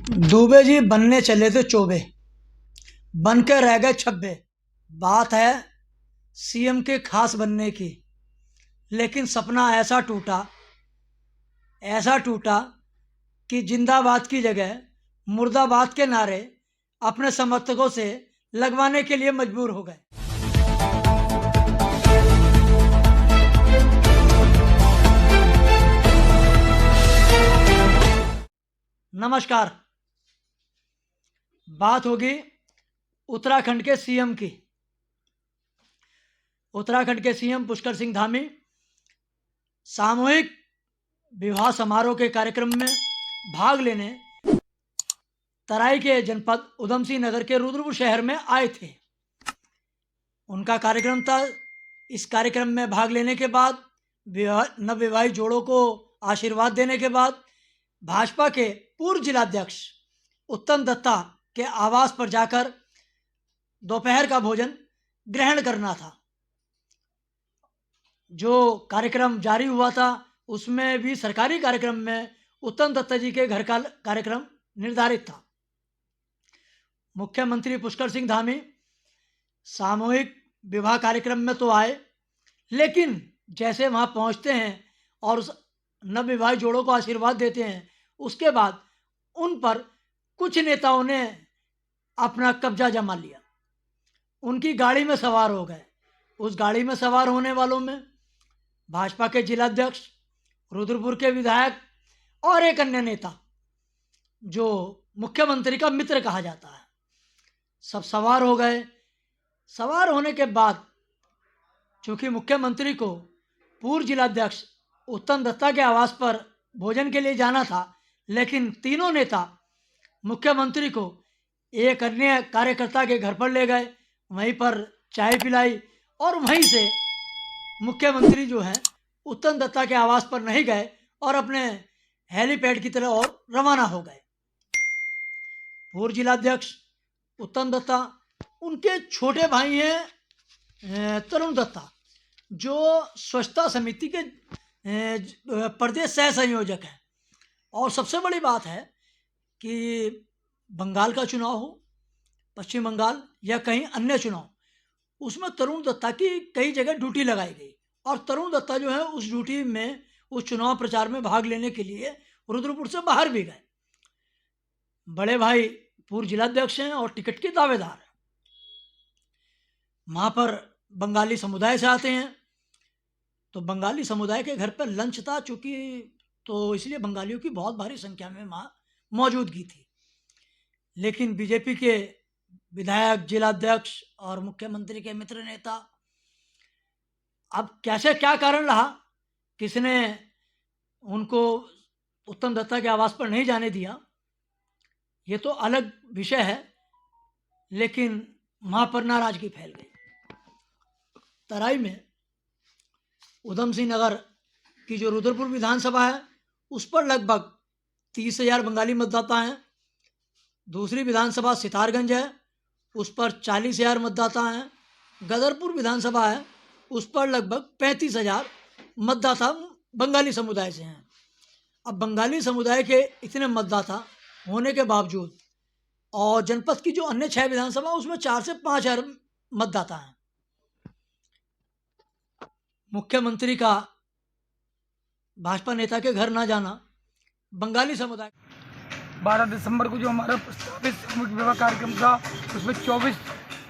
दुबे जी बनने चले थे चौबे, बन के रह गए छब्बे। बात है सीएम के खास बनने की, लेकिन सपना ऐसा टूटा कि जिंदाबाद की जगह मुर्दाबाद के नारे अपने समर्थकों से लगवाने के लिए मजबूर हो गए। नमस्कार, बात होगी उत्तराखंड के सीएम की। उत्तराखंड के सीएम पुष्कर सिंह धामी सामूहिक विवाह समारोह के कार्यक्रम में भाग लेने तराई के जनपद उधम सिंह नगर के रुद्रपुर शहर में आए थे। उनका कार्यक्रम था। इस कार्यक्रम में भाग लेने के बाद नवविवाहित जोड़ों को आशीर्वाद देने के बाद भाजपा के पूर्व जिलाध्यक्ष उत्तम दत्ता के आवास पर जाकर दोपहर का भोजन ग्रहण करना था। जो कार्यक्रम जारी हुआ था उसमें भी सरकारी कार्यक्रम में उत्तम दत्ता जी के घर का कार्यक्रम निर्धारित था। मुख्यमंत्री पुष्कर सिंह धामी सामूहिक विवाह कार्यक्रम में तो आए, लेकिन जैसे वहां पहुंचते हैं और उस नवविवाहित जोड़ों को आशीर्वाद देते हैं, उसके बाद उन पर कुछ नेताओं ने अपना कब्जा जमा लिया। उनकी गाड़ी में सवार हो गए। उस गाड़ी में सवार होने वालों में भाजपा के जिलाध्यक्ष, रुद्रपुर के विधायक और एक अन्य नेता जो मुख्यमंत्री का मित्र कहा जाता है, सब सवार हो गए। सवार होने के बाद चूंकि मुख्यमंत्री को पूर्व जिलाध्यक्ष उत्तम दत्ता के आवास पर भोजन के लिए जाना था, लेकिन तीनों नेता मुख्यमंत्री को एक अन्य कार्यकर्ता के घर पर ले गए, वहीं पर चाय पिलाई और वहीं से मुख्यमंत्री जो है उत्तम दत्ता के आवास पर नहीं गए और अपने हेलीपैड की तरफ और रवाना हो गए। पूर्व जिलाध्यक्ष उत्तम दत्ता, उनके छोटे भाई हैं तरुण दत्ता, जो स्वच्छता समिति के प्रदेश सह संयोजक हैं। और सबसे बड़ी बात है कि बंगाल का चुनाव हो, पश्चिम बंगाल या कहीं अन्य चुनाव, उसमें तरुण दत्ता की कई जगह ड्यूटी लगाई गई और तरुण दत्ता जो है उस ड्यूटी में, उस चुनाव प्रचार में भाग लेने के लिए रुद्रपुर से बाहर भी गए। बड़े भाई पूर्व जिलाध्यक्ष हैं और टिकट के दावेदार हैं। वहाँ पर बंगाली समुदाय से आते हैं, तो बंगाली समुदाय के घर पर लंच था चूँकि, तो इसलिए बंगालियों की बहुत भारी संख्या में वहाँ मौजूदगी थी। लेकिन बीजेपी के विधायक, जिलाध्यक्ष और मुख्यमंत्री के मित्र नेता, अब कैसे क्या कारण रहा, किसने उनको उत्तम दत्ता के आवास पर नहीं जाने दिया, ये तो अलग विषय है, लेकिन वहाँ पर नाराजगी फैल गई। तराई में उधम सिंह नगर की जो रुद्रपुर विधानसभा है, उस पर लगभग 30,000 बंगाली मतदाता हैं। दूसरी विधानसभा सितारगंज है, उस पर 40,000 मतदाता हैं। गदरपुर विधानसभा है, उस पर लगभग 35,000 मतदाता बंगाली समुदाय से हैं। अब बंगाली समुदाय के इतने मतदाता होने के बावजूद और जनपद की जो अन्य 6 विधानसभा, उसमें 4 से 5,000 मतदाता हैं। मुख्यमंत्री का भाजपा नेता के घर ना जाना बंगाली समुदाय। 12 दिसंबर को जो हमारा प्रस्तावित सामूहिक विवाह कार्यक्रम था, उसमें 24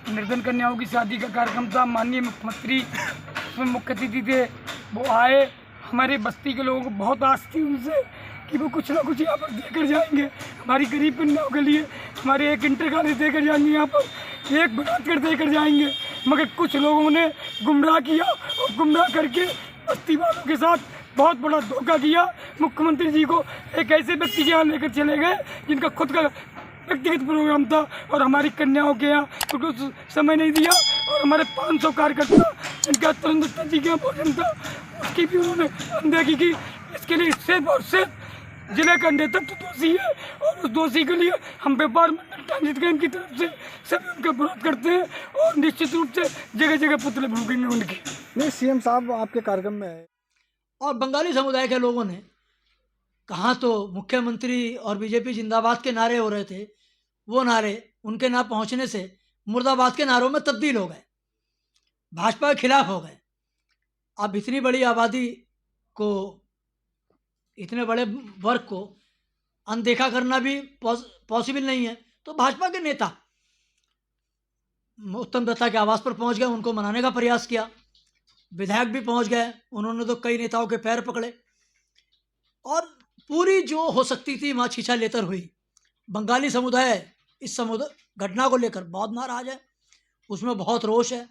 निर्धन कन्याओं की शादी का कार्यक्रम था। माननीय मुख्यमंत्री उसमें मुख्य अतिथि थे, वो आए। हमारे बस्ती के लोगों को बहुत आस थी उनसे कि वो कुछ ना कुछ यहाँ पर देकर जाएंगे, हमारी गरीब कन्याओं के लिए हमारे एक इंटर कॉलेज देकर जाएंगे, यहाँ पर एक बनाकर देकर जाएंगे। मगर कुछ लोगों ने गुमराह किया और गुमराह करके बस्ती वालों के साथ बहुत बड़ा धोखा किया। मुख्यमंत्री जी को एक ऐसे व्यक्ति के यहाँ लेकर चले गए जिनका खुद का व्यक्तिगत प्रोग्राम था और हमारी कन्याओं के यहाँ उनको समय नहीं दिया। और हमारे 500 कार्यकर्ता जिनका तरुण दत्ता जी के यहाँ भोजन था, उसकी भी उन्होंने अनदेखी की। इसके लिए सिर्फ और सिर्फ जिले का नेतृत्व दोषी है और उस दोषी के लिए हम व्यापार मंडल ट्रांजिट की तरफ से सभी उनका विरोध करते हैं और निश्चित रूप से जगह जगह पुतले फूकेंगे उनके। नहीं, सीएम साहब आपके कार्यक्रम में है। और बंगाली समुदाय के लोगों ने कहाँ तो मुख्यमंत्री और बीजेपी जिंदाबाद के नारे हो रहे थे, वो नारे उनके ना पहुंचने से मुर्दाबाद के नारों में तब्दील हो गए, भाजपा के खिलाफ हो गए। अब इतनी बड़ी आबादी को, इतने बड़े वर्ग को अनदेखा करना भी पॉसिबल नहीं है। तो भाजपा के नेता उत्तम दत्ता के आवास पर पहुंच गए, उनको मनाने का प्रयास किया। विधायक भी पहुंच गए, उन्होंने तो कई नेताओं के पैर पकड़े और पूरी जो हो सकती थी वहाँ छीछा लेतर हुई। बंगाली समुदाय इस घटना को लेकर बहुत नाराज है, उसमें बहुत रोष है।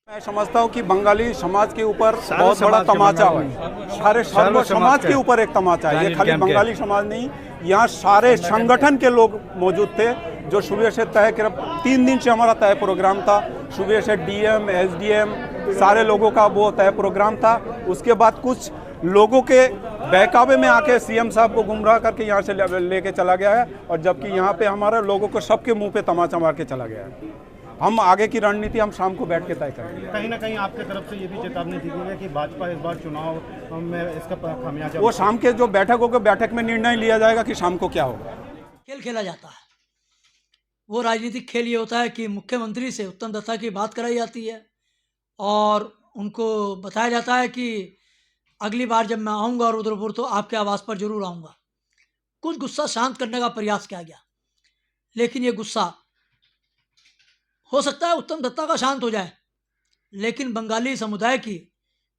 मैं समझता हूँ कि बंगाली समाज के ऊपर बहुत बड़ा तमाचा है, सारे सर्व समाज के ऊपर एक तमाचा है। ये खाली बंगाली समाज नहीं, यहाँ सारे संगठन के लोग मौजूद थे। जो सुबह से 3 दिन से हमारा तय प्रोग्राम था, सुबह से डीएम एसडीएम सारे लोगों का वो तय प्रोग्राम था। उसके बाद कुछ लोगों के बहकावे में आके सीएम साहब को गुमराह करके यहाँ से लेके चला गया है, और जबकि यहाँ पे हमारे लोगों को सबके मुंह पे तमाचा मार के चला गया है। हम आगे की रणनीति हम शाम को बैठ के तय करेंगे। कहीं ना कहीं आपके तरफ से ये भी चेतावनी दी गई है कि भाजपा इस बार चुनाव में इसका खामियाजा, वो शाम के जो बैठक होगा, बैठक में निर्णय लिया जाएगा कि शाम को क्या होगा। खेल खेला जाता है, वो राजनीतिक खेल ये होता है कि मुख्यमंत्री से उत्तम दत्ता की बात कराई जाती है और उनको बताया जाता है कि अगली बार जब मैं आऊँगा रुद्रपुर तो आपके आवास पर जरूर आऊँगा। कुछ गुस्सा शांत करने का प्रयास किया गया, लेकिन ये गुस्सा हो सकता है उत्तम दत्ता का शांत हो जाए, लेकिन बंगाली समुदाय की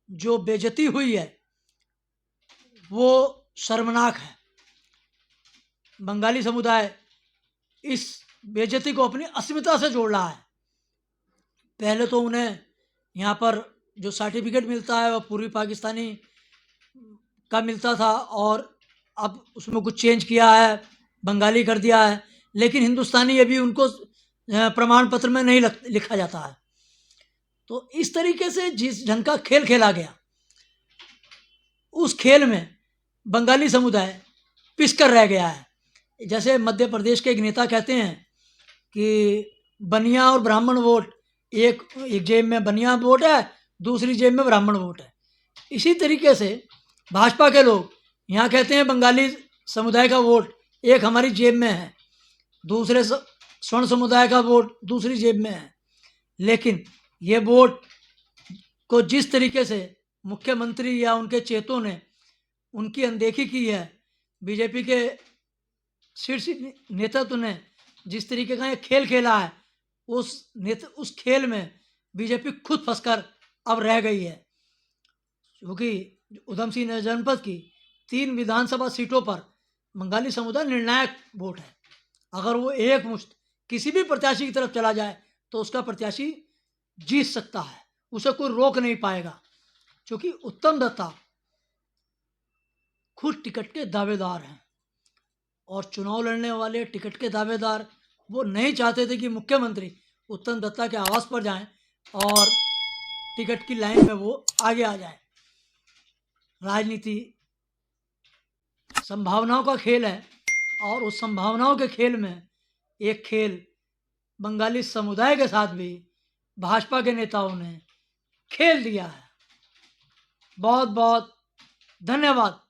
जो बेइज्जती हुई है वो शर्मनाक है। बंगाली समुदाय इस बेइज्जती को अपनी अस्मिता से जोड़ रहा है। पहले तो उन्हें यहाँ पर जो सर्टिफिकेट मिलता है वो पूर्वी पाकिस्तानी का मिलता था और अब उसमें कुछ चेंज किया है, बंगाली कर दिया है, लेकिन हिंदुस्तानी अभी उनको प्रमाण पत्र में नहीं लिखा जाता है। तो इस तरीके से जिस ढंग का खेल खेला गया, उस खेल में बंगाली समुदाय पिसकर रह गया है। जैसे मध्य प्रदेश के एक नेता कहते हैं कि बनिया और ब्राह्मण वोट, एक जेब में बनिया वोट है, दूसरी जेब में ब्राह्मण वोट है। इसी तरीके से भाजपा के लोग यहाँ कहते हैं बंगाली समुदाय का वोट एक हमारी जेब में है, दूसरे स्वर्ण समुदाय का वोट दूसरी जेब में है। लेकिन ये वोट को जिस तरीके से मुख्यमंत्री या उनके चेतों ने उनकी अनदेखी की है, बीजेपी के शीर्ष नेतृत्व ने जिस तरीके का ये खेल खेला है, उस खेल में बीजेपी खुद फंसकर अब रह गई है। क्योंकि उधम सिंह जनपद की 3 विधानसभा सीटों पर बंगाली समुदाय निर्णायक वोट है। अगर वो एक मुश्त किसी भी प्रत्याशी की तरफ चला जाए तो उसका प्रत्याशी जीत सकता है, उसे कोई रोक नहीं पाएगा। क्योंकि उत्तम दत्ता खुद टिकट के दावेदार हैं और चुनाव लड़ने वाले टिकट के दावेदार वो नहीं चाहते थे कि मुख्यमंत्री उत्तम दत्ता के आवास पर जाएं और टिकट की लाइन में वो आगे आ जाए। राजनीति संभावनाओं का खेल है और उस संभावनाओं के खेल में एक खेल बंगाली समुदाय के साथ भी भाजपा के नेताओं ने खेल दिया है। बहुत बहुत धन्यवाद।